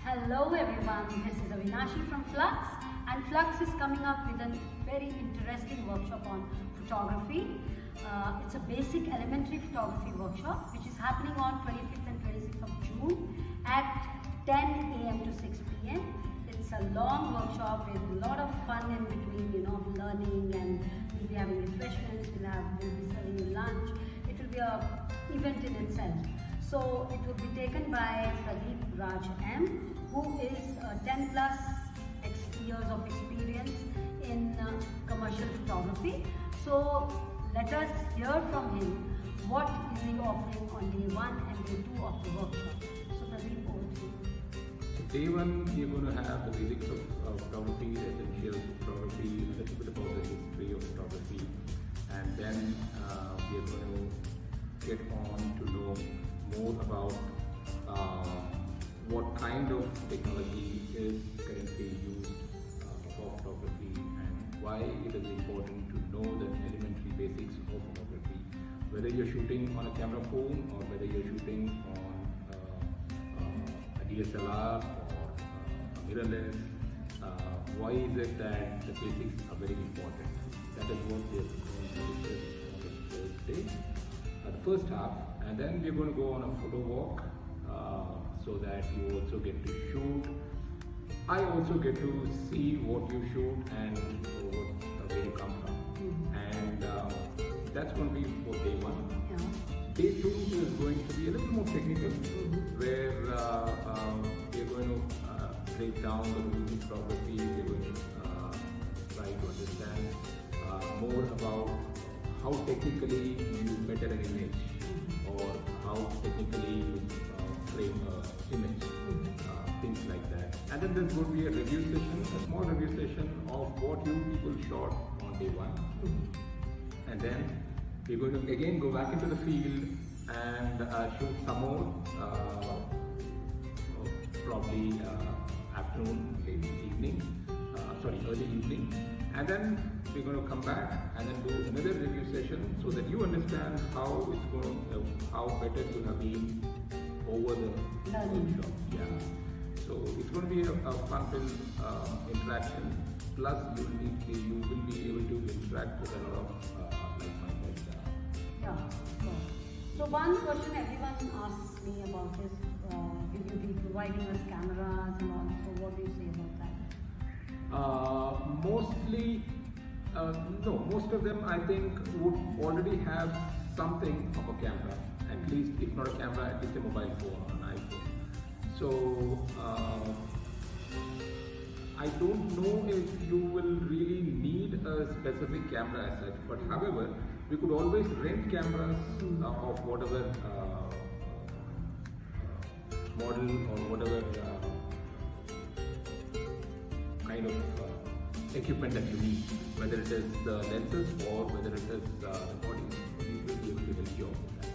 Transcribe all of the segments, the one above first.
Hello everyone, this is Avinashi from FLUX, and FLUX is coming up with a very interesting workshop on photography. It's a basic elementary photography workshop which is happening on 25th and 26th of June at 10 a.m. to 6 p.m. It's a long workshop with a lot of fun in between, learning, and we'll be having refreshments, we'll be serving you lunch. It will be an event in itself. So it will be taken by Pradeep Raj M, who is 10 plus years of experience in commercial photography. So let us hear from him what is he offering on day 1 and day 2 of the workshop. So Pradeep, over to you. So day 1, we're going to have the basics of photography, essentials of photography, a little bit about the history of photography, and then we're going to get on to know more about what kind of technology is currently used for photography and why it is important to know the elementary basics of photography. Whether you're shooting on a camera phone or whether you're shooting on a DSLR or a mirrorless, why is it that the basics are very important? That is what we are going to discuss on the first day, the first half, and then we're going to go on a photo walk so that you also get to shoot. I also get to see what you shoot and where you come from. And that's going to be for day 1. Yeah. Day 2 is going to be a little more technical, where we're going to break down the rules of photography. We're going to try to understand more about how technically you better an image, or how technically you frame an image, things like that. And then there's going to be a review session, a small review session of what you people shot on day 1. And then we're going to again go back into the field and shoot some more, probably afternoon, late evening, early evening. And then we're going to come back and then do another review session so that you understand how it's going to, how better you have been over the workshop. Yeah. So it's going to be a fun-filled interaction. Plus, you will be able to interact with a lot of like-minded. Yeah. So one question everyone asks me about is, will you be providing us cameras and all? So what do you say about that? Mostly, no. Most of them, I think, would already have something of a camera. At least, if not a camera, at least a mobile phone or an iPhone. So, I don't know if you will really need a specific camera as such, but however, we could always rent cameras of whatever model or whatever kind of equipment that you need, whether it is the lenses or whether it is the body. We will be able to help you out with that.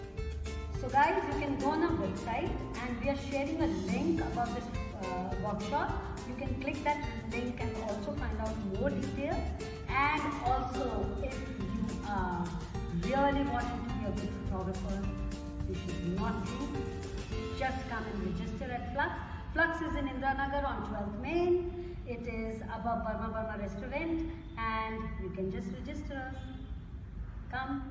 So guys, you can go on our website and we are sharing a link about this workshop. You can click that link and also find out more details. And also, if you are really wanting to be a good photographer, you should not think. Just come and register at FLUX. FLUX is in Indiranagar on 12th Main. It is above Burma restaurant, and you can just register us. Come.